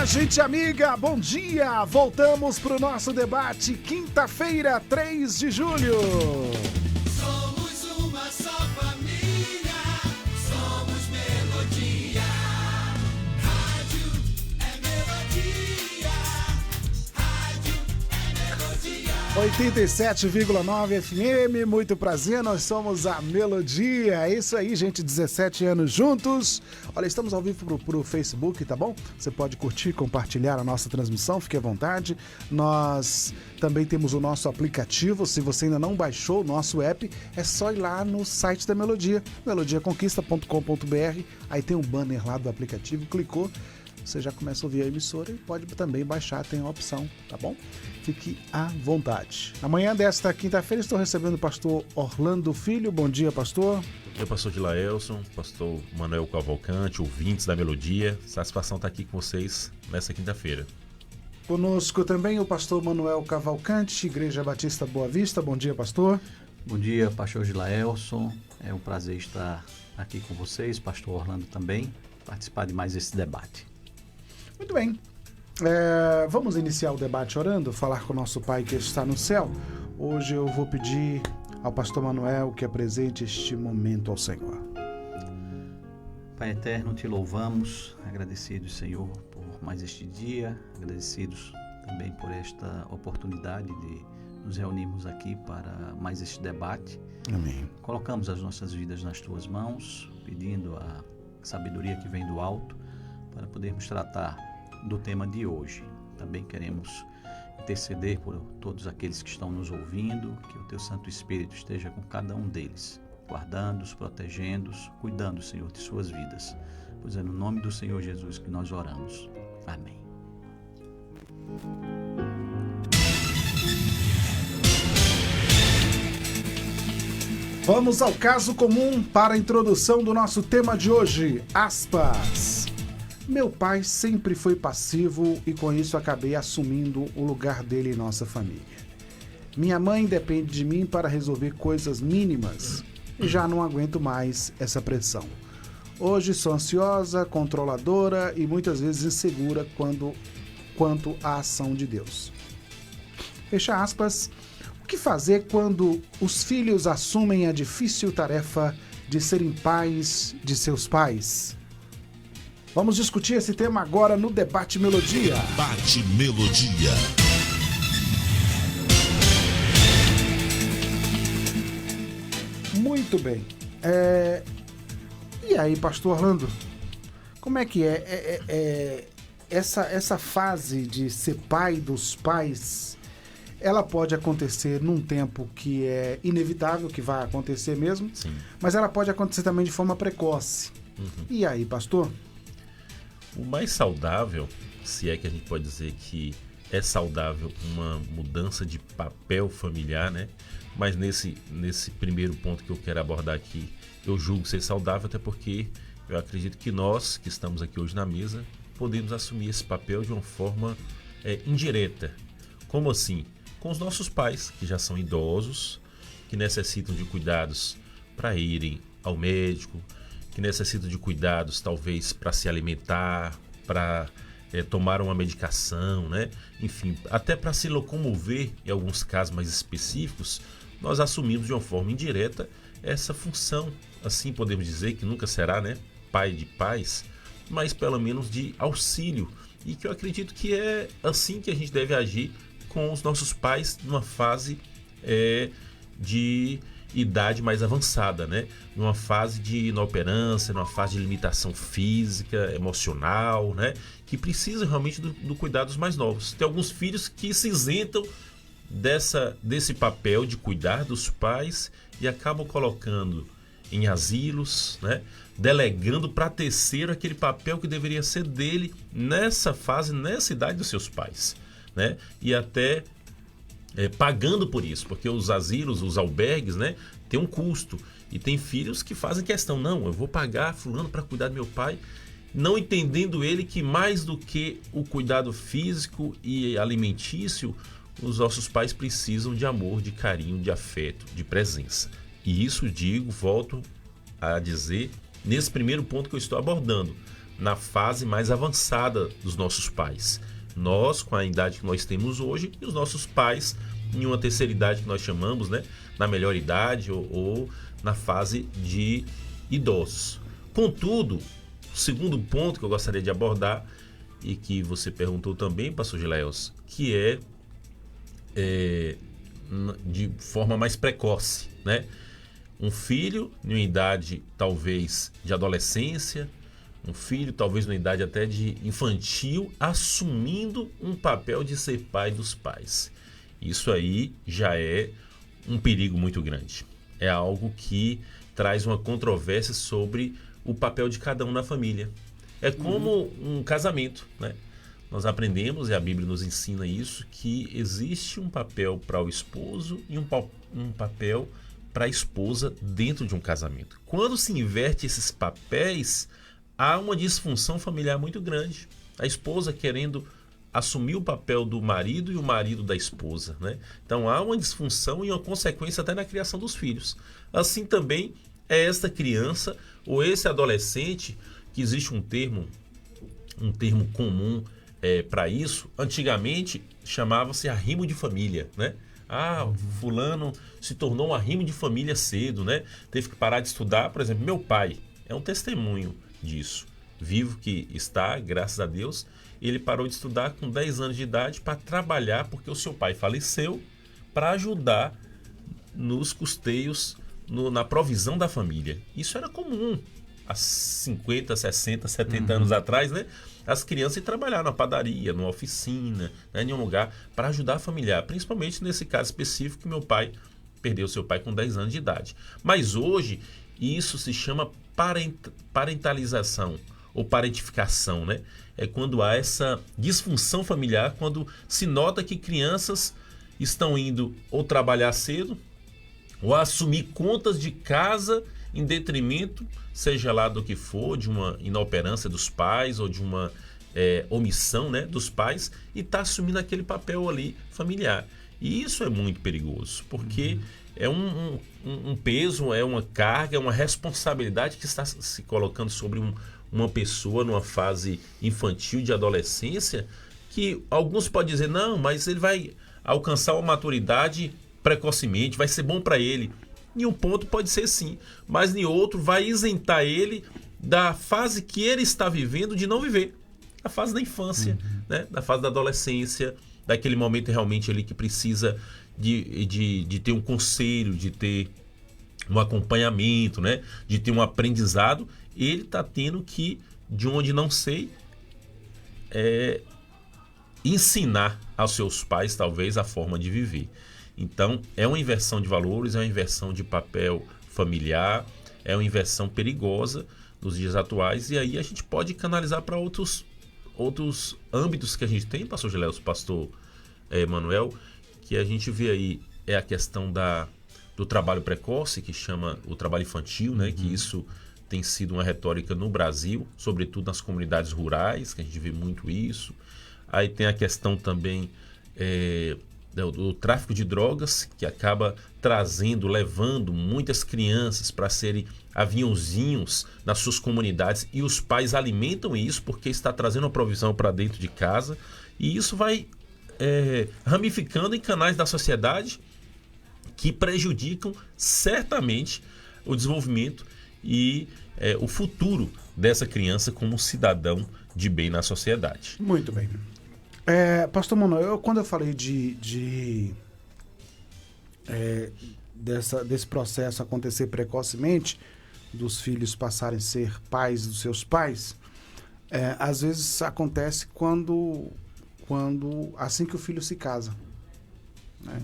Olá, gente amiga, bom dia! Voltamos para o nosso debate, quinta-feira, 3 de julho. Somos uma só família, somos Melodia. Rádio é Melodia, rádio é Melodia. 87,9 FM, muito prazer, nós somos a Melodia. É isso aí, gente, 17 anos juntos. Olha, estamos ao vivo pro Facebook, tá bom? Você pode curtir, compartilhar a nossa transmissão, fique à vontade. Nós também temos o nosso aplicativo, se você ainda não baixou o nosso app, é só ir lá no site da Melodia, melodiaconquista.com.br, aí tem um banner lá do aplicativo, clicou, você já começa a ouvir a emissora e pode também baixar, tem a opção, tá bom? Fique à vontade. Amanhã desta quinta-feira estou recebendo o pastor Orlando Filho. Bom dia, pastor. Bom dia, pastor Gilaelson, pastor Manuel Cavalcante, ouvintes da Melodia. Satisfação estar aqui com vocês nessa quinta-feira. Conosco também o pastor Manuel Cavalcante, Igreja Batista Boa Vista. Bom dia, pastor. Bom dia, pastor Gilaelson. É um prazer estar aqui com vocês, pastor Orlando também, participar de mais esse debate. Muito bem. Vamos iniciar o debate orando, falar com o nosso Pai que está no céu. Hoje eu vou pedir ao pastor Manuel que apresente este momento ao Senhor. Pai eterno, te louvamos, agradecidos, Senhor, por mais este dia, agradecidos também por esta oportunidade de nos reunirmos aqui para mais este debate. Amém. Colocamos as nossas vidas nas tuas mãos, pedindo a sabedoria que vem do alto para podermos tratar do tema de hoje. Também queremos interceder por todos aqueles que estão nos ouvindo, que o teu Santo Espírito esteja com cada um deles, guardando-os, protegendo-os, cuidando, Senhor, de suas vidas. Pois é no nome do Senhor Jesus que nós oramos. Amém. Vamos ao caso comum para a introdução do nosso tema de hoje. Aspas. Meu pai sempre foi passivo e com isso acabei assumindo o lugar dele em nossa família. Minha mãe depende de mim para resolver coisas mínimas e já não aguento mais essa pressão. Hoje sou ansiosa, controladora e muitas vezes insegura quanto à ação de Deus. Fecha aspas. O que fazer quando os filhos assumem a difícil tarefa de serem pais de seus pais? Vamos discutir esse tema agora no Debate Melodia. Debate Melodia. Muito bem. E aí, pastor Orlando? Como é que essa fase de ser pai dos pais, ela pode acontecer num tempo que é inevitável, que vai acontecer mesmo, Sim. Mas ela pode acontecer também de forma precoce. E aí, pastor? O mais saudável, se é que a gente pode dizer que é saudável uma mudança de papel familiar, né? Mas nesse primeiro ponto que eu quero abordar aqui, eu julgo ser saudável, até porque eu acredito que nós, que estamos aqui hoje na mesa, podemos assumir esse papel de uma forma indireta. Como assim? Com os nossos pais, que já são idosos, que necessitam de cuidados para irem ao médico, que necessitam de cuidados talvez para se alimentar, para tomar uma medicação, né? Enfim, até para se locomover, em alguns casos mais específicos, nós assumimos de uma forma indireta essa função, assim podemos dizer, que nunca será, né, pai de pais, mas pelo menos de auxílio, e que eu acredito que é assim que a gente deve agir com os nossos pais numa fase de idade mais avançada, né? Numa fase de inoperância, numa fase de limitação física, emocional, né? Que precisam realmente do cuidado dos mais novos. Tem alguns filhos que se isentam desse papel de cuidar dos pais e acabam colocando em asilos, né? Delegando para terceiro aquele papel que deveria ser dele nessa fase, nessa idade dos seus pais, né? E até pagando por isso, porque os asilos, os albergues, né, tem um custo, e tem filhos que fazem questão, não, eu vou pagar fulano para cuidar do meu pai, não entendendo ele que mais do que o cuidado físico e alimentício, os nossos pais precisam de amor, de carinho, de afeto, de presença. E isso volto a dizer, nesse primeiro ponto que eu estou abordando, na fase mais avançada dos nossos pais. Nós, com a idade que nós temos hoje, e os nossos pais em uma terceira idade que nós chamamos, né, na melhor idade ou na fase de idosos. Contudo, o segundo ponto que eu gostaria de abordar, e que você perguntou também, pastor Gileos, que é de forma mais precoce, né? Um filho em uma idade talvez de adolescência, um filho talvez numa idade até de infantil, assumindo um papel de ser pai dos pais. Isso aí já é um perigo muito grande. É algo que traz uma controvérsia sobre o papel de cada um na família. É como um casamento, né? Nós aprendemos, e a Bíblia nos ensina isso, que existe um papel para o esposo e um papel para a esposa dentro de um casamento. Quando se inverte esses papéis, há uma disfunção familiar muito grande. A esposa querendo assumir o papel do marido e o marido da esposa, né? Então há uma disfunção e uma consequência até na criação dos filhos. Assim também é esta criança ou esse adolescente, que existe um termo comum para isso. Antigamente chamava-se arrimo de família, né? Fulano se tornou um arrimo de família cedo, né? Teve que parar de estudar. Por exemplo, meu pai é um testemunho disso. Vivo que está, graças a Deus. Ele parou de estudar com 10 anos de idade para trabalhar, porque o seu pai faleceu, para ajudar nos custeios, na provisão da família. Isso era comum há 50, 60, 70 anos atrás, né? As crianças iam trabalhar na padaria, numa oficina, né, em um lugar para ajudar a familiar, principalmente nesse caso específico que meu pai perdeu seu pai com 10 anos de idade. Mas hoje isso se chama parentalização ou parentificação, né? É quando há essa disfunção familiar, quando se nota que crianças estão indo ou trabalhar cedo ou assumir contas de casa em detrimento, seja lá do que for, de uma inoperância dos pais ou de uma omissão, né, dos pais, e está assumindo aquele papel ali familiar. E isso é muito perigoso, porque é um peso, é uma carga, é uma responsabilidade que está se colocando sobre uma pessoa numa fase infantil, de adolescência, que alguns podem dizer, não, mas ele vai alcançar uma maturidade precocemente, vai ser bom para ele. Em um ponto pode ser sim, mas em outro vai isentar ele da fase que ele está vivendo de não viver. A fase da infância, né? Da fase da adolescência, daquele momento realmente ali que precisa de ter um conselho, de ter um acompanhamento, né? De ter um aprendizado. Ele está tendo que, de onde não sei, ensinar aos seus pais talvez a forma de viver. Então, é uma inversão de valores, é uma inversão de papel familiar, é uma inversão perigosa nos dias atuais, e aí a gente pode canalizar para outros âmbitos que a gente tem, pastor Gileos, pastor Manuel, que a gente vê aí, é a questão do trabalho precoce, que chama o trabalho infantil, né? Que isso tem sido uma retórica no Brasil, sobretudo nas comunidades rurais, que a gente vê muito isso. Aí tem a questão também do tráfico de drogas, que acaba levando muitas crianças para serem aviãozinhos nas suas comunidades, e os pais alimentam isso porque está trazendo uma provisão para dentro de casa, e isso vai ramificando em canais da sociedade que prejudicam certamente o desenvolvimento e o futuro dessa criança como cidadão de bem na sociedade. Muito bem. Pastor Manuel, quando eu falei desse processo acontecer precocemente, dos filhos passarem a ser pais dos seus pais, às vezes acontece quando assim que o filho se casa, né?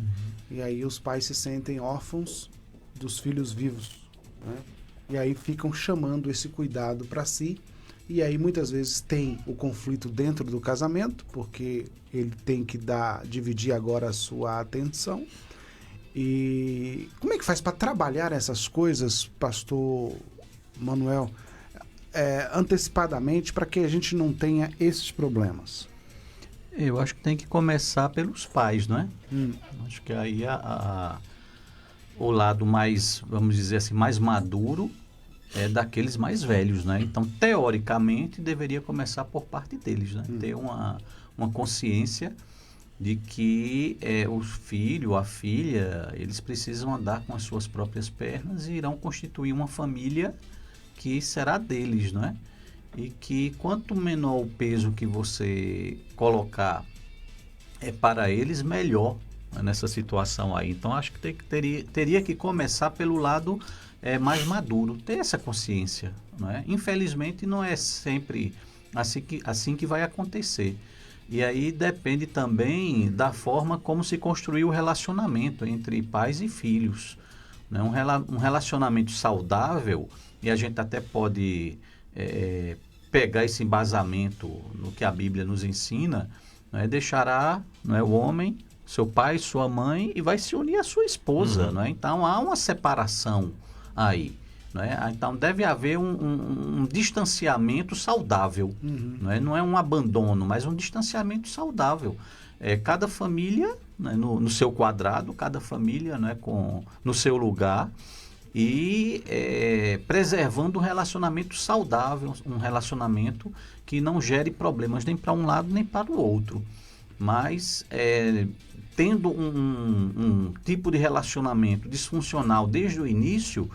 E aí os pais se sentem órfãos dos filhos vivos, né? E aí ficam chamando esse cuidado para si. E aí muitas vezes tem o conflito dentro do casamento, porque ele tem que dividir agora a sua atenção. E como é que faz para trabalhar essas coisas, pastor Manuel, antecipadamente, para que a gente não tenha esses problemas? Eu acho que tem que começar pelos pais, não é? Acho que aí o lado mais, vamos dizer assim, mais maduro daqueles mais velhos, né? Então, teoricamente, deveria começar por parte deles, né? Ter uma consciência de que o filho, a filha, eles precisam andar com as suas próprias pernas e irão constituir uma família que será deles, não é? E que quanto menor o peso que você colocar para eles, melhor, né, nessa situação aí. Então, acho que teria que começar pelo lado mais maduro, ter essa consciência, não é? Infelizmente, não é sempre assim que vai acontecer. E aí depende também da forma como se construiu o relacionamento entre pais e filhos, né? Um relacionamento saudável, e a gente até pode pegar esse embasamento no que a Bíblia nos ensina, né? Deixará, não é, o homem, seu pai, sua mãe, e vai se unir à sua esposa. Não é? Então há uma separação aí. Não é? Então deve haver um distanciamento saudável. Não é um abandono, mas um distanciamento saudável. Cada família, né, no seu quadrado, cada família, né, no seu lugar, e preservando um relacionamento saudável, um relacionamento que não gere problemas nem para um lado nem para o outro. Mas tendo um tipo de relacionamento disfuncional desde o início,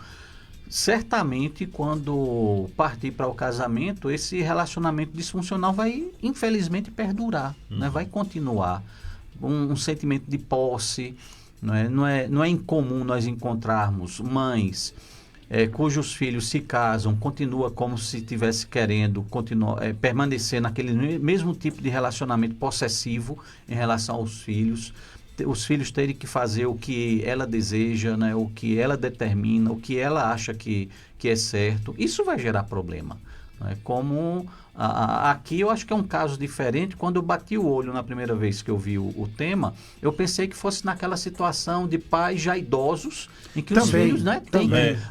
certamente, quando partir para o casamento, esse relacionamento disfuncional vai, infelizmente, perdurar, né? Vai continuar. Um sentimento de posse, não é incomum nós encontrarmos mães cujos filhos se casam, continua como se estivesse querendo permanecer naquele mesmo tipo de relacionamento possessivo em relação aos filhos. Os filhos terem que fazer o que ela deseja, né? O que ela determina, o que ela acha que é certo. Isso vai gerar problema. Né? Como aqui eu acho que é um caso diferente. Quando eu bati o olho na primeira vez que eu vi o tema, eu pensei que fosse naquela situação de pais já idosos, em que os filhos, né, têm.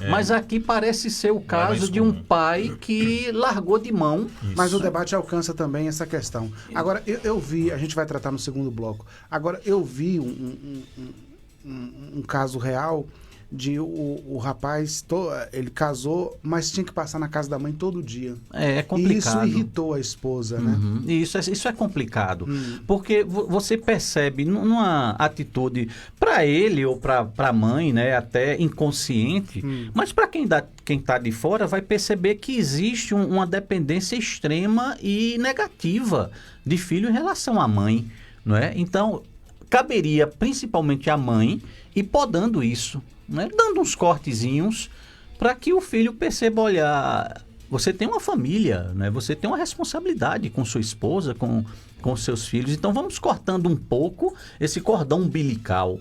Mas aqui parece ser o caso de um pai que largou de mão. Isso. Mas o debate alcança também essa questão. Agora, eu vi, a gente vai tratar no segundo bloco. Agora, eu vi um caso real de o rapaz, ele casou, mas tinha que passar na casa da mãe todo dia. É complicado. E isso irritou a esposa, né? Isso é complicado. Porque você percebe numa atitude, para ele ou para a mãe, né, até inconsciente, mas para quem está de fora vai perceber que existe uma dependência extrema e negativa de filho em relação à mãe, não é? Então, caberia principalmente à mãe ir podando isso, né? Dando uns cortezinhos para que o filho perceba, olha, você tem uma família, né? Você tem uma responsabilidade com sua esposa, com seus filhos, então vamos cortando um pouco esse cordão umbilical.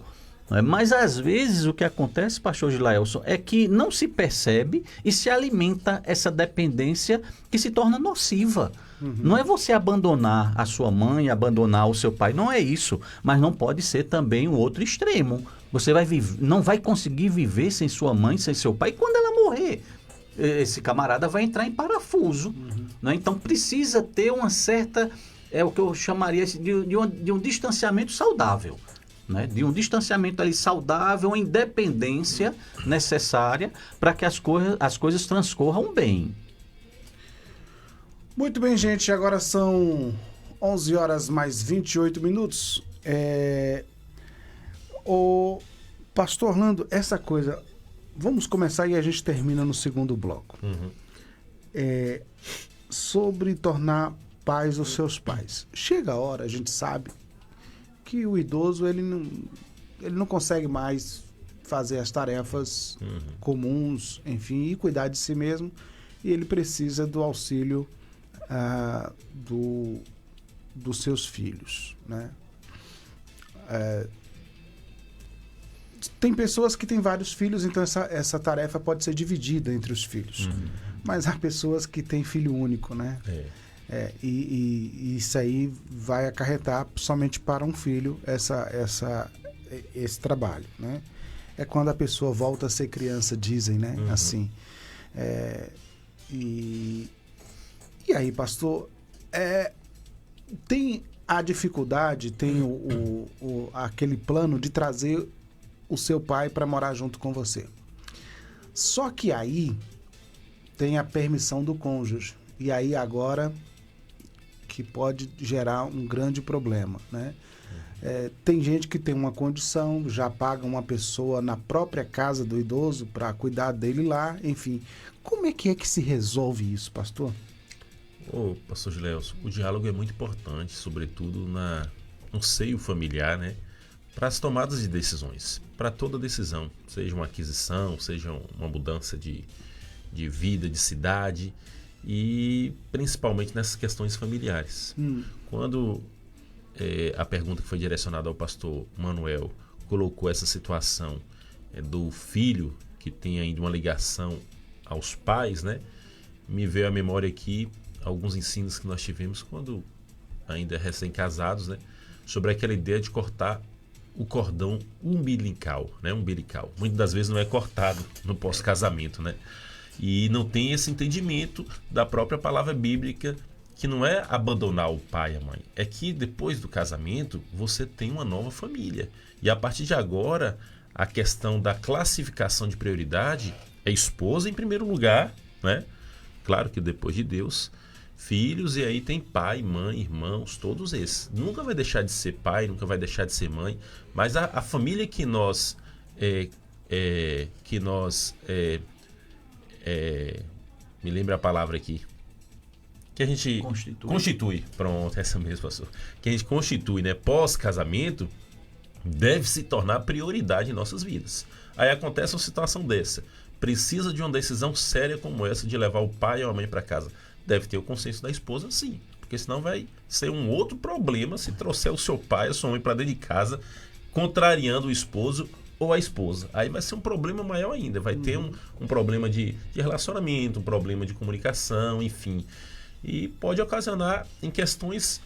Né? Mas às vezes o que acontece, pastor Gilaelson, é que não se percebe e se alimenta essa dependência que se torna nociva. Não é você abandonar a sua mãe, abandonar o seu pai, não é isso. Mas não pode ser também o outro extremo. Você não vai conseguir viver sem sua mãe, sem seu pai, e quando ela morrer, esse camarada vai entrar em parafuso. Né? Então precisa ter uma certa, o que eu chamaria de um distanciamento saudável. Né? De um distanciamento ali saudável, independência necessária para que as coisas transcorram bem. Muito bem, gente, agora são 11 horas mais 28 minutos. O pastor Orlando, essa coisa, vamos começar e a gente termina no segundo bloco. Sobre tornar pais os seus pais. Chega a hora, a gente sabe, que o idoso ele não consegue mais fazer as tarefas comuns, enfim, e cuidar de si mesmo, e ele precisa do auxílio dos seus filhos, né? Tem pessoas que têm vários filhos, então essa tarefa pode ser dividida entre os filhos. Mas há pessoas que têm filho único, né? E isso aí vai acarretar somente para um filho esse trabalho, né? É quando a pessoa volta a ser criança, dizem, né? Assim. E aí, pastor, tem a dificuldade, tem aquele plano de trazer o seu pai para morar junto com você. Só que aí tem a permissão do cônjuge. E aí agora que pode gerar um grande problema, né? Tem gente que tem uma condição, já paga uma pessoa na própria casa do idoso para cuidar dele lá, enfim. Como é que se resolve isso, pastor? Pastor Gilelson, o diálogo é muito importante, sobretudo no seio familiar, né? Para as tomadas de decisões, para toda decisão, seja uma aquisição, seja uma mudança de vida, de cidade, e principalmente nessas questões familiares. Quando a pergunta que foi direcionada ao pastor Manuel colocou essa situação do filho que tem ainda uma ligação aos pais, né? Me veio à memória aqui alguns ensinos que nós tivemos quando ainda recém-casados, né? Sobre aquela ideia de cortar o cordão umbilical, né? Umbilical. Muitas das vezes não é cortado no pós-casamento, né? E não tem esse entendimento da própria palavra bíblica, que não é abandonar o pai e a mãe. É que depois do casamento você tem uma nova família. E a partir de agora, a questão da classificação de prioridade é esposa em primeiro lugar, né? Claro que depois de Deus, filhos, e aí tem pai, mãe, irmãos, todos esses. Nunca vai deixar de ser pai, nunca vai deixar de ser mãe, mas a família que nós me lembra a palavra aqui, que a gente constitui, pronto, essa mesmo, pastor, que a gente constitui, né, pós-casamento, deve se tornar prioridade em nossas vidas. Aí acontece uma situação dessa, precisa de uma decisão séria como essa, de levar o pai ou a mãe para casa. Deve ter o consenso da esposa, sim, porque senão vai ser um outro problema se trouxer o seu pai ou sua mãe para dentro de casa, contrariando o esposo ou a esposa. Aí vai ser um problema maior ainda, vai ter um problema de relacionamento, um problema de comunicação, enfim. E pode ocasionar em questões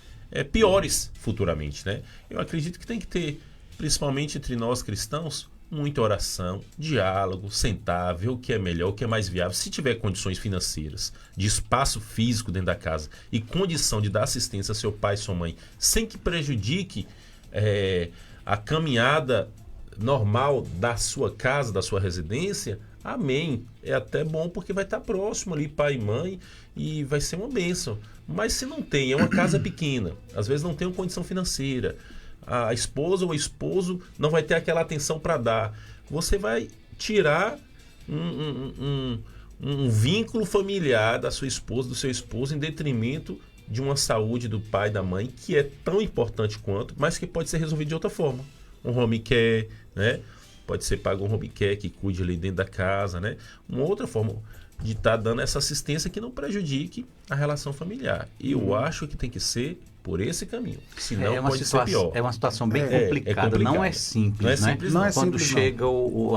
piores futuramente, né? Eu acredito que tem que ter, principalmente entre nós cristãos, muita oração, diálogo, sentar, ver o que é melhor, o que é mais viável. Se tiver condições financeiras, de espaço físico dentro da casa e condição de dar assistência a seu pai e sua mãe, sem que prejudique a caminhada normal da sua casa, da sua residência, amém. É até bom porque vai estar próximo ali, pai e mãe, e vai ser uma bênção. Mas se não tem, é uma casa pequena, às vezes não tem uma condição financeira, a esposa ou o esposo não vai ter aquela atenção para dar, você vai tirar um vínculo familiar da sua esposa, do seu esposo, em detrimento de uma saúde do pai e da mãe, que é tão importante quanto, mas que pode ser resolvido de outra forma. Um home care, né? Pode ser pago um home care que cuide ali dentro da casa, né? Uma outra forma de estar dando essa assistência que não prejudique a relação familiar. E eu acho que tem que ser por esse caminho, senão pode ser pior. É uma situação bem complicada, não é simples, não é simples, né? não. Quando chega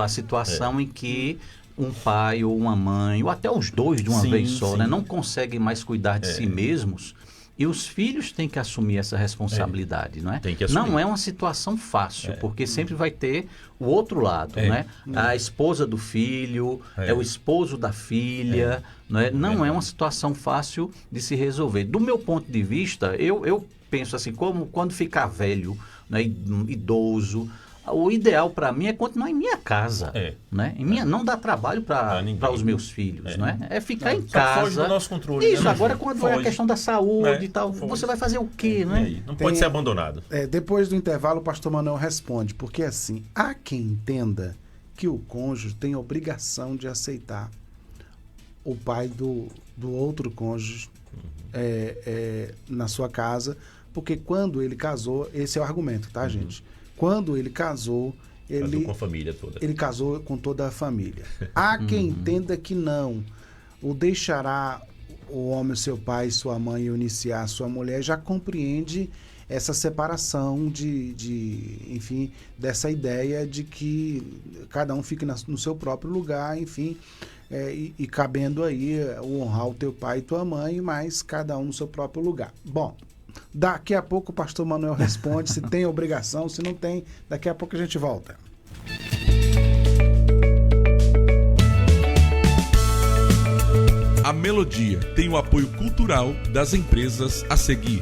a situação em que um pai ou uma mãe, ou até os dois de uma vez só, né, não conseguem mais cuidar de si mesmos, e os filhos têm que assumir essa responsabilidade, não é? Tem que assumir. Não é uma situação fácil, porque sempre vai ter o outro lado, né? A esposa do filho, o esposo da filha, não é? Não é uma situação fácil de se resolver. Do meu ponto de vista, eu penso assim, como quando ficar velho, né, idoso, o ideal para mim é continuar em minha casa, né? Não dá trabalho para os meus filhos, né? É ficar em casa. Foge do nosso controle. Isso, né? agora quando é a questão da saúde e tal, você vai fazer o quê, né? Não pode ser abandonado. Depois do intervalo, o pastor Manuel responde, porque assim, há quem entenda que o cônjuge tem obrigação de aceitar o pai do outro cônjuge na sua casa, porque quando ele casou, esse é o argumento, tá, gente? Quando ele casou, Casou com a família toda. Ele casou com toda a família. Há quem entenda que não. O deixará o homem, seu pai e sua mãe iniciar a sua mulher, já compreende essa separação enfim, dessa ideia de que cada um fique no seu próprio lugar, enfim, e cabendo aí honrar o teu pai e tua mãe, mas cada um no seu próprio lugar. Bom, daqui a pouco o pastor Manuel responde se tem obrigação, se não tem. Daqui a pouco a gente volta. A Melodia tem o apoio cultural das empresas a seguir.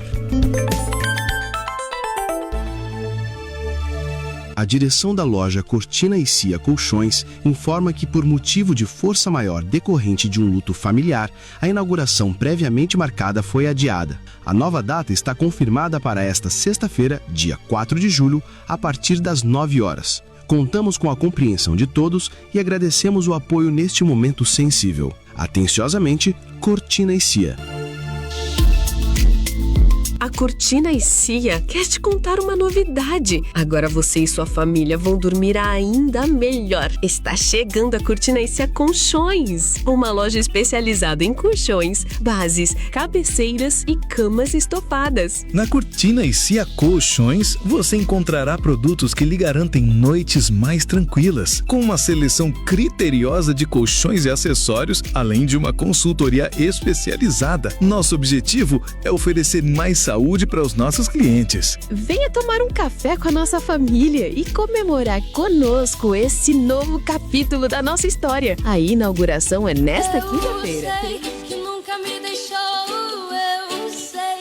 A direção da loja Cortina e Cia Colchões informa que, por motivo de força maior decorrente de um luto familiar, a inauguração previamente marcada foi adiada. A nova data está confirmada para esta sexta-feira, dia 4 de julho, a partir das 9 horas. Contamos com a compreensão de todos e agradecemos o apoio neste momento sensível. Atenciosamente, Cortina e Cia. A Cortina e Cia quer te contar uma novidade. Agora você e sua família vão dormir ainda melhor. Está chegando a Cortina e Cia Colchões, uma loja especializada em colchões, bases, cabeceiras e camas estofadas. Na Cortina e Cia Colchões, você encontrará produtos que lhe garantem noites mais tranquilas, com uma seleção criteriosa de colchões e acessórios, além de uma consultoria especializada. Nosso objetivo é oferecer mais saúde para os nossos clientes. Venha tomar um café com a nossa família e comemorar conosco esse novo capítulo da nossa história. A inauguração é nesta quinta-feira.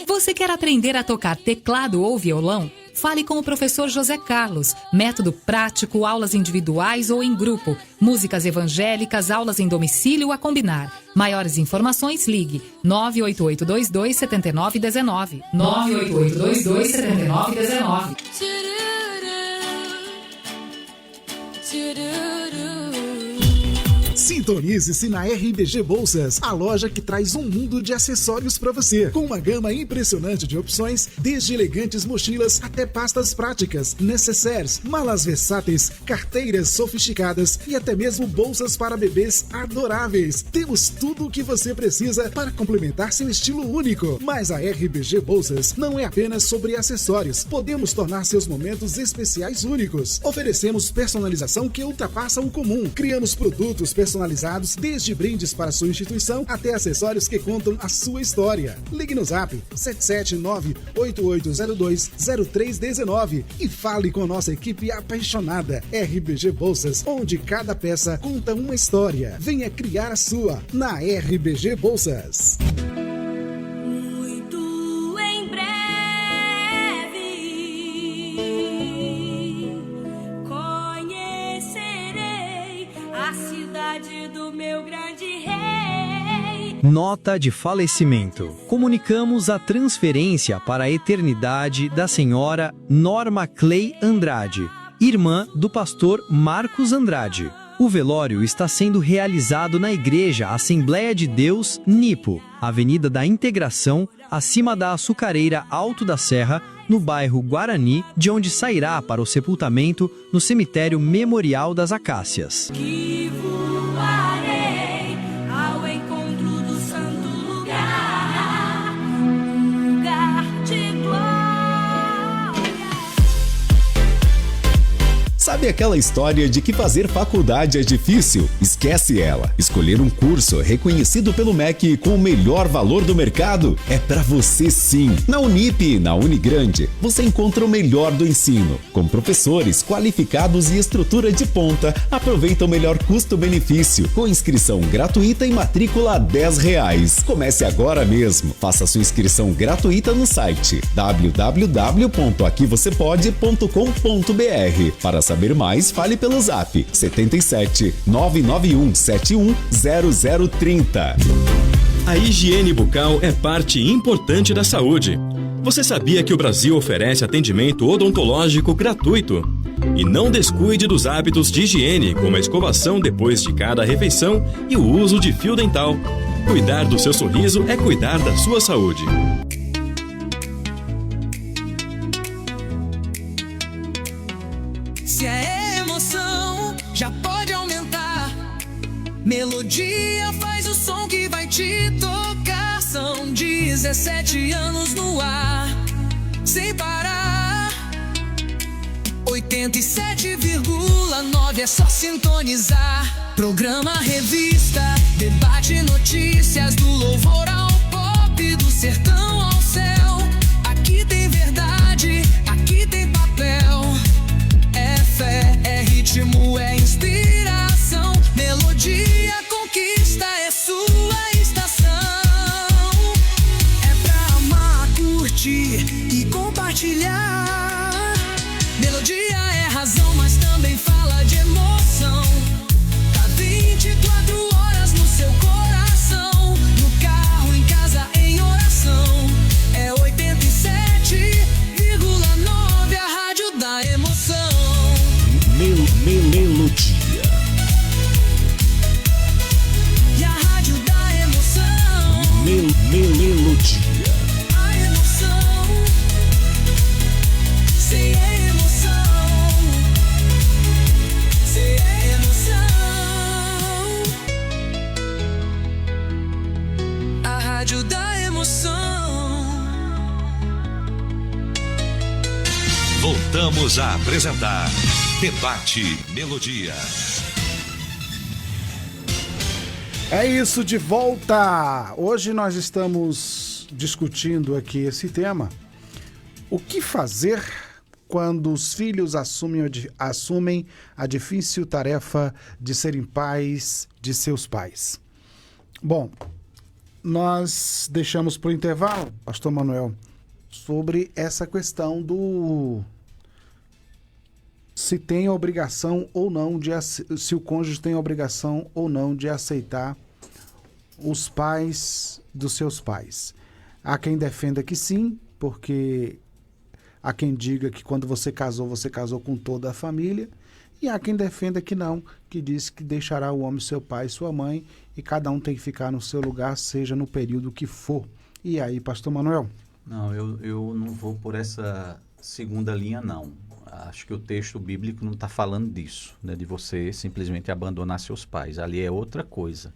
Você quer aprender a tocar teclado ou violão? Fale com o professor José Carlos. Método prático, aulas individuais ou em grupo. Músicas evangélicas, aulas em domicílio a combinar. Maiores informações, ligue 98822-7919. 98822-7919. Sintonize-se na RBG Bolsas, a loja que traz um mundo de acessórios para você, com uma gama impressionante de opções, desde elegantes mochilas até pastas práticas, necessaires, malas versáteis, carteiras sofisticadas e até mesmo bolsas para bebês adoráveis. Temos tudo o que você precisa para complementar seu estilo único. Mas a RBG Bolsas não é apenas sobre acessórios. Podemos tornar seus momentos especiais únicos. Oferecemos personalização que ultrapassa o comum. Criamos produtos personalizados, desde brindes para sua instituição até acessórios que contam a sua história. Ligue no Zap 779-8802-0319 e fale com nossa equipe apaixonada. RBG Bolsas, onde cada peça conta uma história. Venha criar a sua na RBG Bolsas. Muito em breve conhecerei a cidade do meu grande rei. Nota de falecimento. Comunicamos a transferência para a eternidade da senhora Norma Clay Andrade, irmã do pastor Marcos Andrade. O velório está sendo realizado na Igreja Assembleia de Deus, Nipo, Avenida da Integração, acima da Açucareira Alto da Serra, no bairro Guarani, de onde sairá para o sepultamento no cemitério Memorial das Acácias. Que voarei ao encontro do santo lugar, lugar de glória. Sabe aquela história de que fazer faculdade é difícil? Esquece ela. Escolher um curso reconhecido pelo MEC com o melhor valor do mercado é pra você sim. Na Unip e na Unigrande, você encontra o melhor do ensino. Com professores qualificados e estrutura de ponta, aproveita o melhor custo-benefício, com inscrição gratuita e matrícula R$10. Comece agora mesmo. Faça sua inscrição gratuita no site www.aquivocepode.com.br. Para saber mais, fale pelo Zap 77 991 71 0030. A higiene bucal é parte importante da saúde. Você sabia que o Brasil oferece atendimento odontológico gratuito? E não descuide dos hábitos de higiene, como a escovação depois de cada refeição e o uso de fio dental. Cuidar do seu sorriso é cuidar da sua saúde. Se a emoção já pode aumentar, melodia faz o som que vai te tocar. São 17 anos no ar, sem parar. 87,9 é só sintonizar. Programa, revista, debate, notícias, do louvor ao pop, do sertão ao céu. Aqui tem verdade, aqui tem papel. É fé, é ritmo, é inspiração. Melodia, conquista, é sua estação. É pra amar, curtir e compartilhar. Melodia é razão Voltamos a apresentar Debate Melodia. É isso, de volta! Hoje nós estamos discutindo aqui esse tema. O que fazer quando os filhos assumem a difícil tarefa de serem pais de seus pais? Bom, nós deixamos para o intervalo, Pastor Manuel, sobre essa questão do se tem a obrigação ou não se o cônjuge tem a obrigação ou não de aceitar os pais dos seus pais. Há quem defenda que sim, porque há quem diga que quando você casou com toda a família, e há quem defenda que não, que diz que deixará o homem seu pai e sua mãe, e cada um tem que ficar no seu lugar, seja no período que for. E aí, Pastor Manuel? Não, eu não vou por essa segunda linha, não. Acho que o texto bíblico não está falando disso, né, de você simplesmente abandonar seus pais. Ali é outra coisa.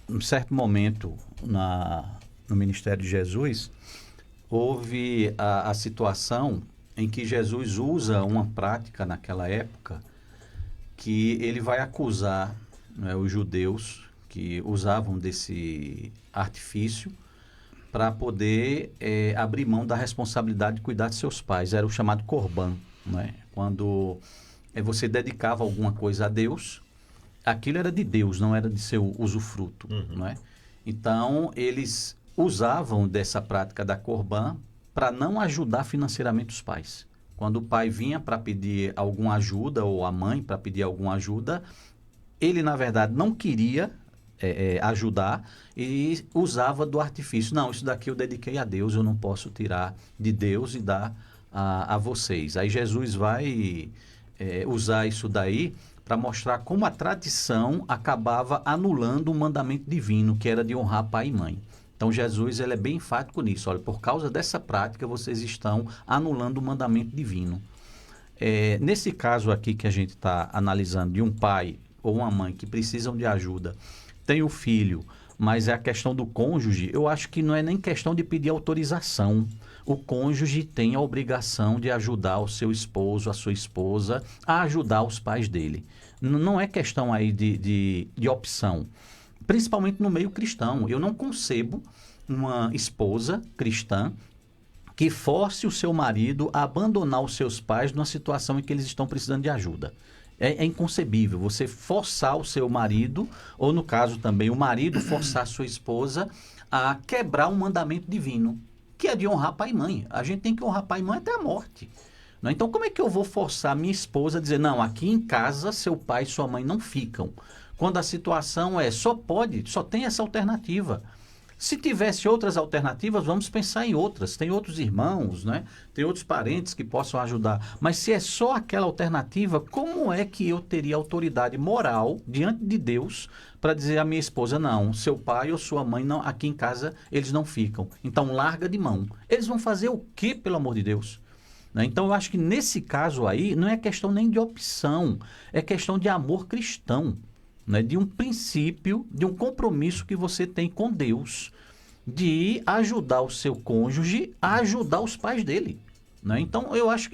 Num certo momento, no ministério de Jesus, houve a situação em que Jesus usa uma prática naquela época que ele vai acusar, né, os judeus que usavam desse artifício para poder abrir mão da responsabilidade de cuidar de seus pais. Era o chamado corban, né? Quando você dedicava alguma coisa a Deus, aquilo era de Deus, não era de seu usufruto. Né? Então, eles usavam dessa prática da corban para não ajudar financeiramente os pais. Quando o pai vinha para pedir alguma ajuda, ou a mãe para pedir alguma ajuda, ele, na verdade, não queria ajudar e usava do artifício. Não, isso daqui eu dediquei a Deus, eu não posso tirar de Deus e dar a vocês. Aí Jesus vai usar isso daí para mostrar como a tradição acabava anulando o mandamento divino, que era de honrar pai e mãe. Então Jesus ele é bem enfático nisso. Olha, por causa dessa prática vocês estão anulando o mandamento divino. Nesse caso aqui que a gente está analisando, de um pai ou uma mãe que precisam de ajuda, tem o filho, mas é a questão do cônjuge, eu acho que não é nem questão de pedir autorização. O cônjuge tem a obrigação de ajudar o seu esposo, a sua esposa, a ajudar os pais dele. Não é questão aí de opção. Principalmente no meio cristão. Eu não concebo uma esposa cristã que force o seu marido a abandonar os seus pais numa situação em que eles estão precisando de ajuda. É inconcebível você forçar o seu marido, ou no caso também o marido forçar a sua esposa a quebrar um mandamento divino, que é de honrar pai e mãe. A gente tem que honrar pai e mãe até a morte. Não? Então como é que eu vou forçar minha esposa a dizer, não, aqui em casa seu pai e sua mãe não ficam? Quando a situação só tem essa alternativa. Se tivesse outras alternativas, vamos pensar em outras. Tem outros irmãos, né? Tem outros parentes que possam ajudar. Mas se é só aquela alternativa, como é que eu teria autoridade moral diante de Deus para dizer à minha esposa, não, seu pai ou sua mãe, não, aqui em casa eles não ficam. Então larga de mão. Eles vão fazer o quê, pelo amor de Deus? Né? Então eu acho que nesse caso aí, não é questão nem de opção, é questão de amor cristão. Né, de um princípio, de um compromisso que você tem com Deus, de ajudar o seu cônjuge a ajudar os pais dele. Né? Então, eu acho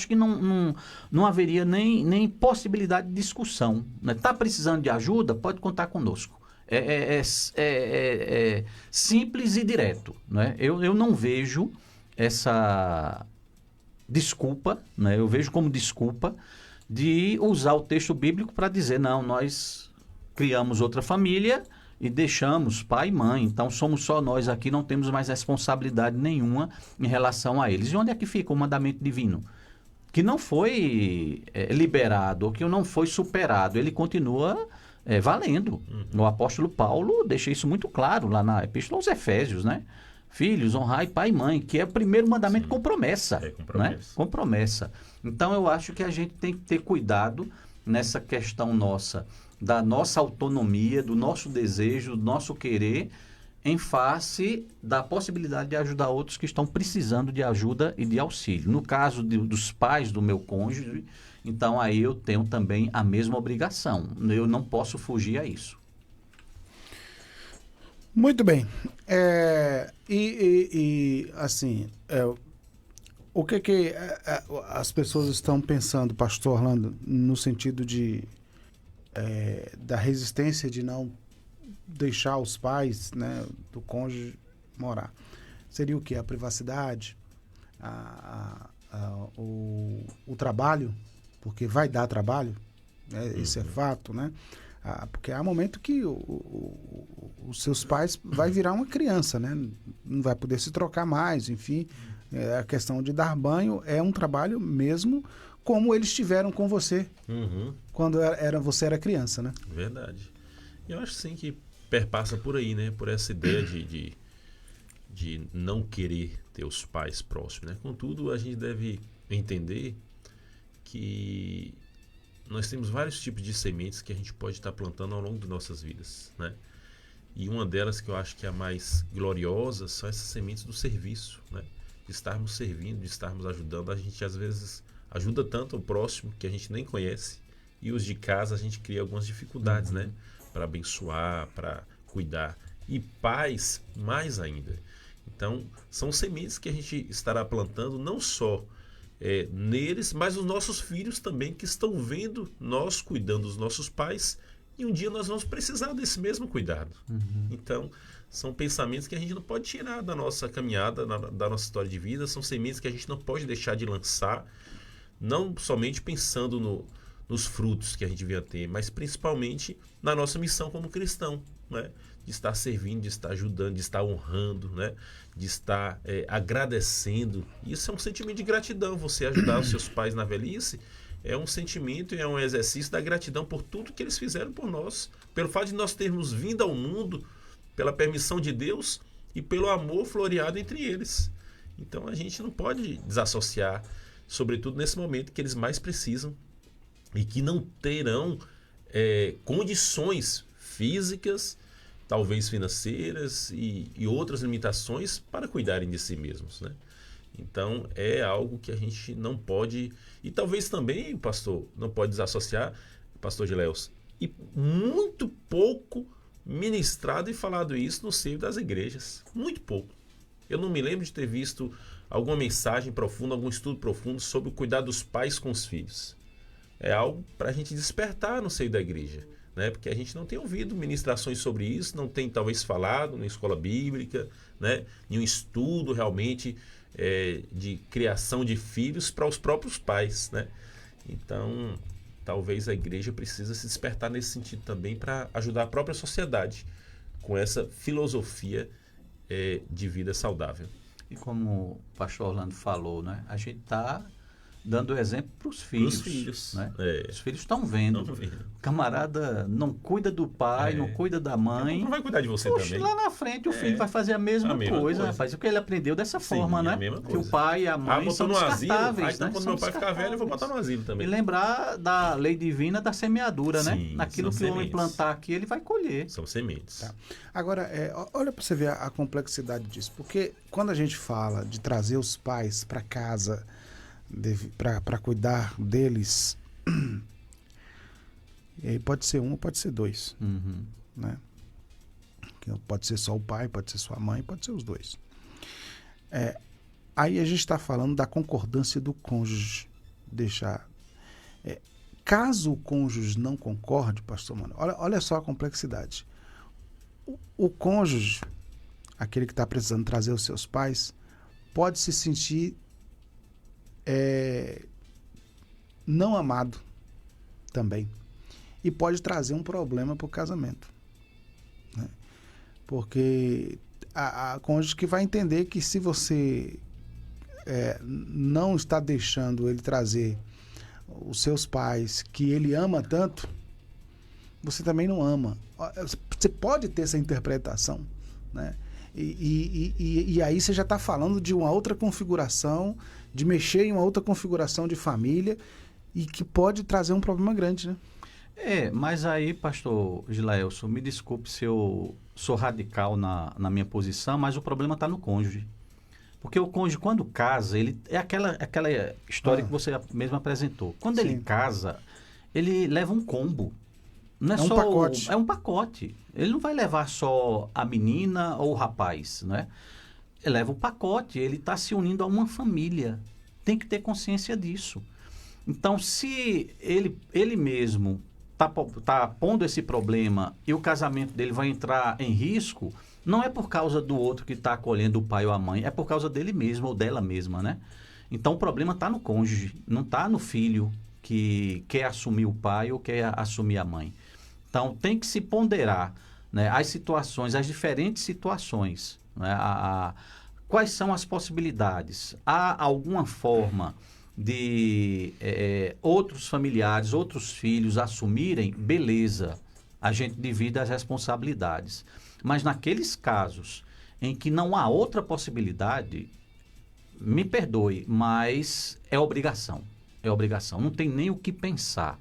que não haveria nem possibilidade de discussão. Está precisando de ajuda? Pode contar conosco. É simples e direto. Né? Eu não vejo essa desculpa, né? Eu vejo como desculpa de usar o texto bíblico para dizer, não, nós criamos outra família e deixamos pai e mãe, então somos só nós aqui, não temos mais responsabilidade nenhuma em relação a eles. E onde é que fica o mandamento divino? Que não foi liberado, ou que não foi superado, ele continua valendo. O apóstolo Paulo deixa isso muito claro lá na Epístola aos Efésios, né? Filhos, honrai pai e mãe, que é o primeiro mandamento com promessa. Né? Com promessa. Então eu acho que a gente tem que ter cuidado nessa questão nossa, da nossa autonomia, do nosso desejo, do nosso querer, em face da possibilidade de ajudar outros que estão precisando de ajuda e de auxílio. No caso dos pais do meu cônjuge, então aí eu tenho também a mesma obrigação. Eu não posso fugir a isso. Muito bem. Assim, O que as pessoas estão pensando, pastor Orlando, no sentido da resistência de não deixar os pais, né, do cônjuge morar? Seria o quê? A privacidade? O trabalho? Porque vai dar trabalho, né? Esse é fato, né? Porque há momento que os seus pais vai virar uma criança, né? Não vai poder se trocar mais, enfim. A questão de dar banho é um trabalho mesmo como eles tiveram com você quando você era criança, né? Verdade. Eu acho sim que perpassa por aí, né? Por essa ideia de não querer ter os pais próximos, né? Contudo, a gente deve entender que nós temos vários tipos de sementes que a gente pode estar plantando ao longo de nossas vidas, né? E uma delas que eu acho que é a mais gloriosa são essas sementes do serviço, né? De estarmos servindo, de estarmos ajudando. A gente às vezes ajuda tanto o próximo que a gente nem conhece, e os de casa a gente cria algumas dificuldades, né? Para abençoar, para cuidar. E pais mais ainda. Então, são sementes que a gente estará plantando não só neles, mas os nossos filhos também, que estão vendo nós cuidando dos nossos pais, e um dia nós vamos precisar desse mesmo cuidado. Então, são pensamentos que a gente não pode tirar da nossa caminhada, da nossa história de vida, são sementes que a gente não pode deixar de lançar, não somente pensando nos frutos que a gente venha ter, mas principalmente na nossa missão como cristão, né? De estar servindo, de estar ajudando, de estar honrando, né? De estar agradecendo. Isso é um sentimento de gratidão. Você ajudar os seus pais na velhice é um sentimento e é um exercício da gratidão por tudo que eles fizeram por nós, pelo fato de nós termos vindo ao mundo, pela permissão de Deus e pelo amor floreado entre eles. Então a gente não pode desassociar, sobretudo nesse momento que eles mais precisam e que não terão condições físicas, talvez financeiras e outras limitações para cuidarem de si mesmos, né? Então é algo que a gente não pode, e talvez também, pastor, não pode desassociar, pastor Gileus, e muito pouco ministrado e falado isso no seio das igrejas, muito pouco. Eu não me lembro de ter visto alguma mensagem profunda, algum estudo profundo sobre o cuidado dos pais com os filhos. É algo para a gente despertar no seio da igreja, né? Porque a gente não tem ouvido ministrações sobre isso, não tem talvez falado na escola bíblica, né? Nenhum estudo realmente de criação de filhos para os próprios pais, né? Então, talvez a igreja precisa se despertar nesse sentido também para ajudar a própria sociedade com essa filosofia de vida saudável. E como o pastor Orlando falou, né? A gente está dando exemplo para os filhos. Né? Os filhos estão vendo. O camarada não cuida do pai, não cuida da mãe. Não vai cuidar de você também. Lá na frente o filho vai fazer a mesma coisa. Rapaz, o que ele aprendeu dessa forma, né? Que o pai e a mãe são descartáveis. Então, quando meu pai ficar velho, eu vou botar no asilo também. E lembrar da lei divina da semeadura, né? Naquilo que o homem plantar aqui, ele vai colher. São sementes. Tá. Agora, olha para você ver a complexidade disso. Porque quando a gente fala de trazer os pais para casa para cuidar deles, e aí pode ser um ou pode ser dois, né? Pode ser só o pai, pode ser só a mãe, pode ser os dois. Aí a gente está falando da concordância do cônjuge. Caso o cônjuge não concorde, pastor Mano, olha só a complexidade. O cônjuge, aquele que está precisando trazer os seus pais, pode se sentir não amado também, e pode trazer um problema para o casamento, né? Porque a cônjuge que vai entender que se você não está deixando ele trazer os seus pais, que ele ama tanto, você também não ama. Você pode ter essa interpretação, né? E aí você já está falando de uma outra configuração, de mexer em uma outra configuração de família, e que pode trazer um problema grande, né? Mas aí, pastor Gilaelson, me desculpe se eu sou radical na minha posição, mas o problema está no cônjuge. Porque o cônjuge, quando casa, ele é aquela história que você mesmo apresentou. Quando ele casa, ele leva um combo. Não é só um pacote. É um pacote. Ele não vai levar só a menina ou o rapaz, né? Ele leva o pacote, ele está se unindo a uma família. tem que ter consciência disso. Então, se ele mesmo está pondo esse problema e o casamento dele vai entrar em risco, não é por causa do outro que está acolhendo o pai ou a mãe, é por causa dele mesmo ou dela mesma, né? Então, o problema está no cônjuge, não está no filho que quer assumir o pai ou quer assumir a mãe. Então, tem que se ponderar, né, as situações, as diferentes situações, né, quais são as possibilidades. Há alguma forma de outros familiares, outros filhos assumirem? Beleza, a gente divide as responsabilidades. Mas naqueles casos em que não há outra possibilidade, me perdoe, mas é obrigação. É obrigação. Não tem nem o que pensar,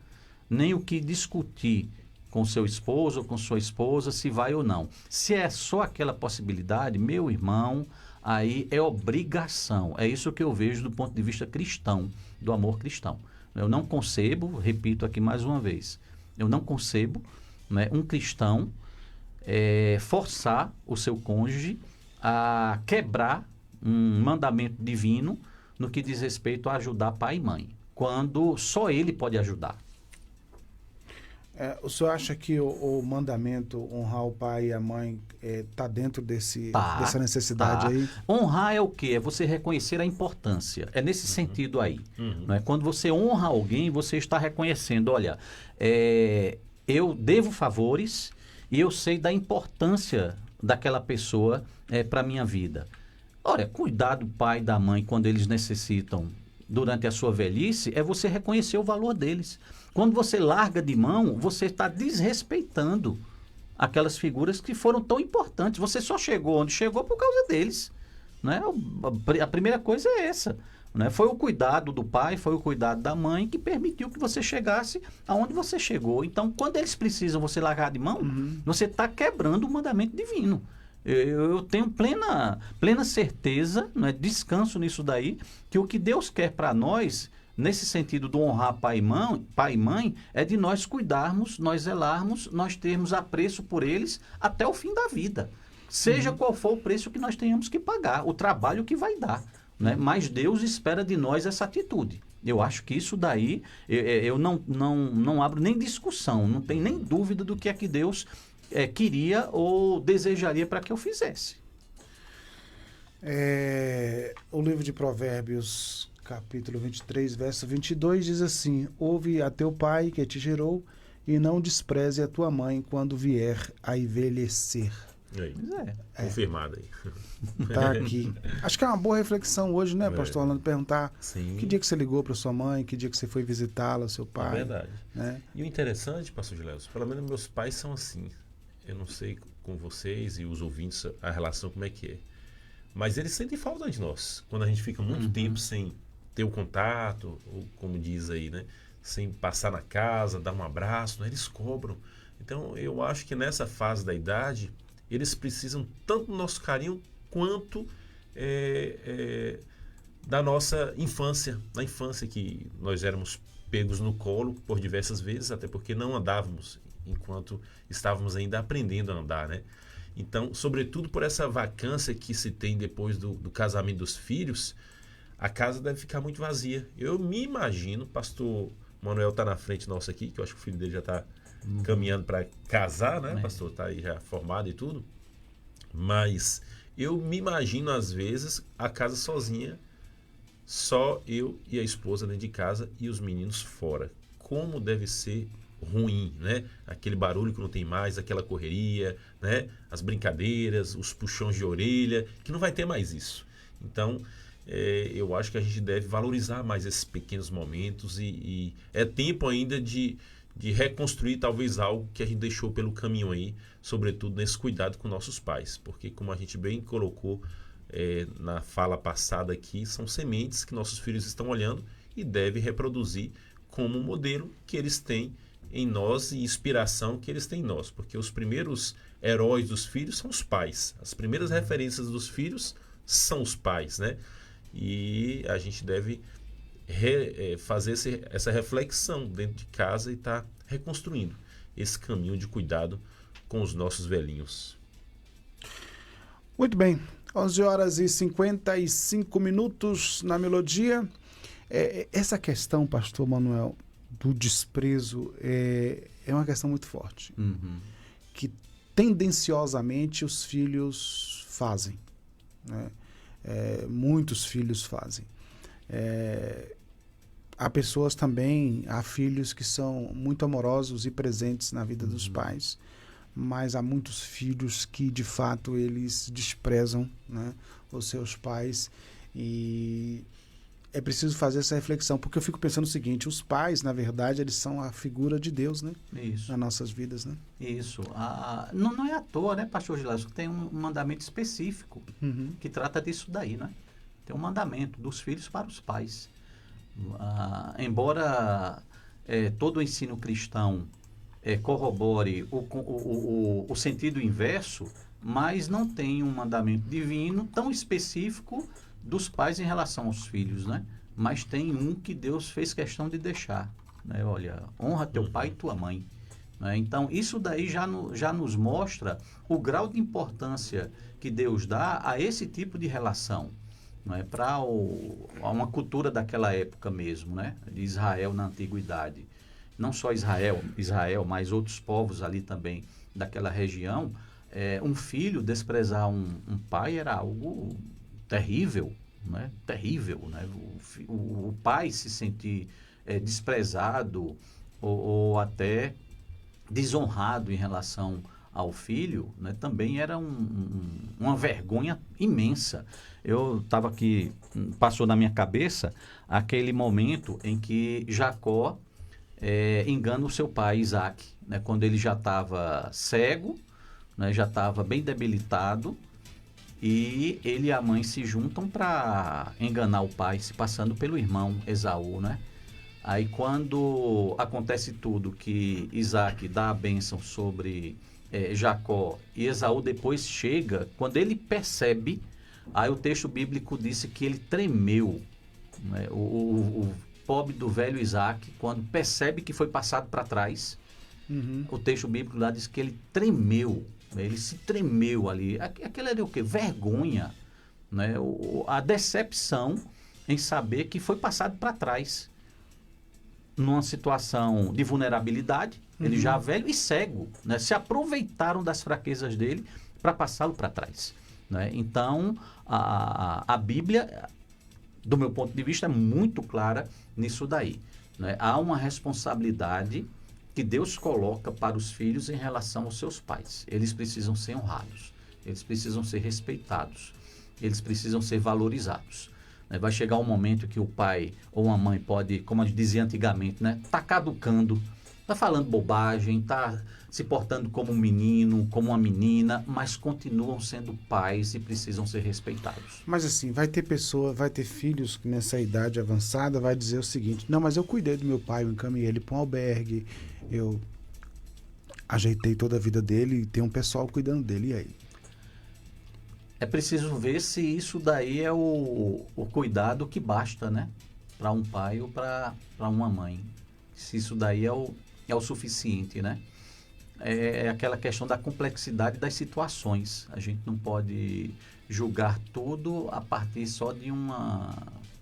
nem o que discutir com seu esposo ou com sua esposa, se vai ou não. Se é só aquela possibilidade, meu irmão, aí é obrigação. É isso que eu vejo do ponto de vista cristão, do amor cristão. Eu não concebo, repito aqui mais uma vez, eu não concebo, né, um cristão forçar o seu cônjuge a quebrar um mandamento divino no que diz respeito a ajudar pai e mãe, quando só ele pode ajudar. O senhor acha que o mandamento honrar o pai e a mãe está dentro dessa necessidade aí? Honrar é o quê? É você reconhecer a importância. É nesse sentido aí. Não é? Quando você honra alguém, você está reconhecendo, olha, eu devo favores e eu sei da importância daquela pessoa para a minha vida. Olha, cuidar do pai e da mãe quando eles necessitam durante a sua velhice é você reconhecer o valor deles. Quando você larga de mão, você está desrespeitando aquelas figuras que foram tão importantes. Você só chegou onde chegou por causa deles. Né? A primeira coisa é essa. Né? Foi o cuidado do pai, foi o cuidado da mãe que permitiu que você chegasse aonde você chegou. Então, quando eles precisam você largar de mão, você está quebrando o mandamento divino. Eu tenho plena certeza, né, descanso nisso daí, que o que Deus quer para nós, nesse sentido do honrar pai e mãe, é de nós cuidarmos, nós zelarmos, nós termos apreço por eles até o fim da vida. Seja qual for o preço que nós tenhamos que pagar, o trabalho que vai dar. Né? Mas Deus espera de nós essa atitude. Eu acho que isso daí, eu não abro nem discussão, não tenho nem dúvida do que é que Deus queria ou desejaria para que eu fizesse. O livro de Provérbios, capítulo 23, verso 22, diz assim: ouve a teu pai que te gerou e não despreze a tua mãe quando vier a envelhecer. Aí, confirmado aí. Tá aqui. Acho que é uma boa reflexão hoje, né, pastor Orlando? Perguntar que dia que você ligou para sua mãe, que dia que você foi visitá-la, seu pai. É verdade. Né? E o interessante, pastor Gileus, pelo menos meus pais são assim. Eu não sei com vocês e os ouvintes a relação como é que é. Mas eles sentem falta de nós. Quando a gente fica muito tempo sem ter o contato, ou como diz aí, né? Sem passar na casa, dar um abraço, né? Eles cobram. Então, eu acho que nessa fase da idade, eles precisam tanto do nosso carinho quanto da nossa infância. Na infância que nós éramos pegos no colo por diversas vezes, até porque não andávamos enquanto estávamos ainda aprendendo a andar, né? Então, sobretudo por essa vacância que se tem depois do casamento dos filhos, a casa deve ficar muito vazia. Eu me imagino, pastor Manuel está na frente nossa aqui, que eu acho que o filho dele já está caminhando para casar, né, pastor? Está aí já formado e tudo. Mas eu me imagino, às vezes, a casa sozinha, só eu e a esposa dentro de casa e os meninos fora. Como deve ser ruim, né? Aquele barulho que não tem mais, aquela correria, né? As brincadeiras, os puxões de orelha, que não vai ter mais isso. Então, eu acho que a gente deve valorizar mais esses pequenos momentos e é tempo ainda de reconstruir talvez algo que a gente deixou pelo caminho aí, sobretudo nesse cuidado com nossos pais, porque como a gente bem colocou na fala passada aqui, são sementes que nossos filhos estão olhando e devem reproduzir como um modelo que eles têm em nós e inspiração que eles têm em nós, porque os primeiros heróis dos filhos são os pais, as primeiras referências dos filhos são os pais, né? E a gente deve fazer essa reflexão dentro de casa e estar reconstruindo esse caminho de cuidado com os nossos velhinhos. Muito bem, 11 horas e 55 minutos na Melodia. Essa questão, pastor Manuel, do desprezo é uma questão muito forte. Que tendenciosamente os filhos fazem, né? Muitos filhos fazem. Há pessoas também, há filhos que são muito amorosos e presentes na vida dos pais, mas há muitos filhos que de fato eles desprezam, né, os seus pais, e é preciso fazer essa reflexão, porque eu fico pensando o seguinte: os pais, na verdade, eles são a figura de Deus, né? Isso. Nas nossas vidas, né? Isso. Não é à toa, né, pastor Gilácio, que tem um mandamento específico que trata disso daí, né? Tem um mandamento dos filhos para os pais. Embora todo o ensino cristão corrobore o sentido inverso, mas não tem um mandamento divino tão específico dos pais em relação aos filhos, né? Mas tem um que Deus fez questão de deixar, né? Olha, honra teu pai e tua mãe, né? Então, isso daí já nos mostra o grau de importância que Deus dá a esse tipo de relação, não é? Para uma cultura daquela época mesmo, né? De Israel na antiguidade. Não só Israel, mas outros povos ali também daquela região. Um filho desprezar um pai era algo terrível, né? Terrível, né? O pai se sentir desprezado ou até desonrado em relação ao filho, né? Também era uma vergonha imensa. Eu estava aqui, passou na minha cabeça aquele momento em que Jacó engana o seu pai Isaac, né? Quando ele já estava cego, né? Já estava bem debilitado, e ele e a mãe se juntam para enganar o pai, se passando pelo irmão Esaú, né? Aí quando acontece tudo, que Isaac dá a bênção sobre Jacó, e Esaú depois chega, quando ele percebe, aí o texto bíblico disse que ele tremeu, né? O pobre do velho Isaac, quando percebe que foi passado para trás, o texto bíblico lá diz que ele tremeu, né? Ele se tremeu ali. Aquilo era o quê? Vergonha, né? A decepção em saber que foi passado para trás, numa situação de vulnerabilidade, ele já velho e cego, né? Se aproveitaram das fraquezas dele para passá-lo para trás, né? Então, a Bíblia, do meu ponto de vista, é muito clara nisso daí, né? Há uma responsabilidade que Deus coloca para os filhos em relação aos seus pais. Eles precisam ser honrados, eles precisam ser respeitados, eles precisam ser valorizados. Vai chegar um momento que o pai ou uma mãe pode, como a gente dizia antigamente, né, tá caducando, tá falando bobagem, tá se portando como um menino, como uma menina, mas continuam sendo pais e precisam ser respeitados. Mas assim, vai ter filhos que nessa idade avançada vai dizer o seguinte: não, mas eu cuidei do meu pai, eu encaminhei ele para um albergue, eu ajeitei toda a vida dele e tem um pessoal cuidando dele, e aí? É preciso ver se isso daí é o cuidado que basta, né? Para um pai ou para uma mãe. Se isso daí é o suficiente, né? É aquela questão da complexidade das situações. A gente não pode julgar tudo a partir só de uma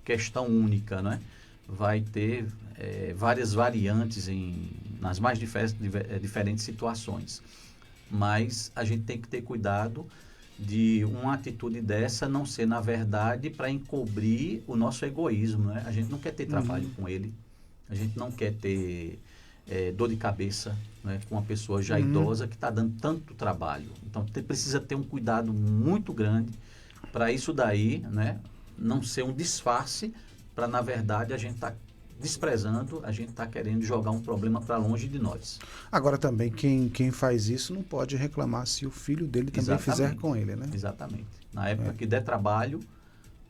questão única, né? Vai ter várias variantes nas mais diferentes situações. Mas a gente tem que ter cuidado de uma atitude dessa não ser, na verdade, para encobrir o nosso egoísmo, né? A gente não quer ter trabalho com ele, a gente não quer ter dor de cabeça, né, com uma pessoa já idosa que está dando tanto trabalho. Então, precisa ter um cuidado muito grande para isso daí, né, não ser um disfarce para, na verdade, a gente estar desprezando, a gente está querendo jogar um problema para longe de nós. Agora também, quem faz isso não pode reclamar se o filho dele também fizer com ele, né? Exatamente. Na época que der trabalho,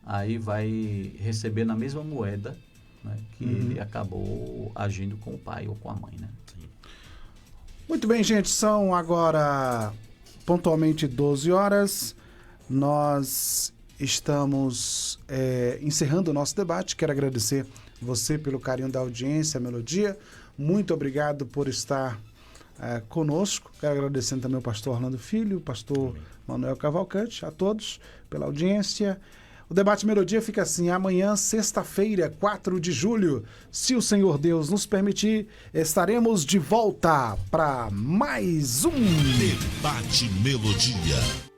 aí vai receber na mesma moeda, né, que ele acabou agindo com o pai ou com a mãe, né? Sim. Muito bem, gente, são agora pontualmente 12 horas. Nós estamos encerrando o nosso debate. Quero agradecer você pelo carinho da audiência, Melodia. Muito obrigado por estar conosco. Quero agradecer também ao pastor Orlando Filho, o pastor Manuel Cavalcante, a todos pela audiência. O Debate Melodia fica assim: amanhã, sexta-feira, 4 de julho, se o Senhor Deus nos permitir, estaremos de volta para mais um Debate Melodia.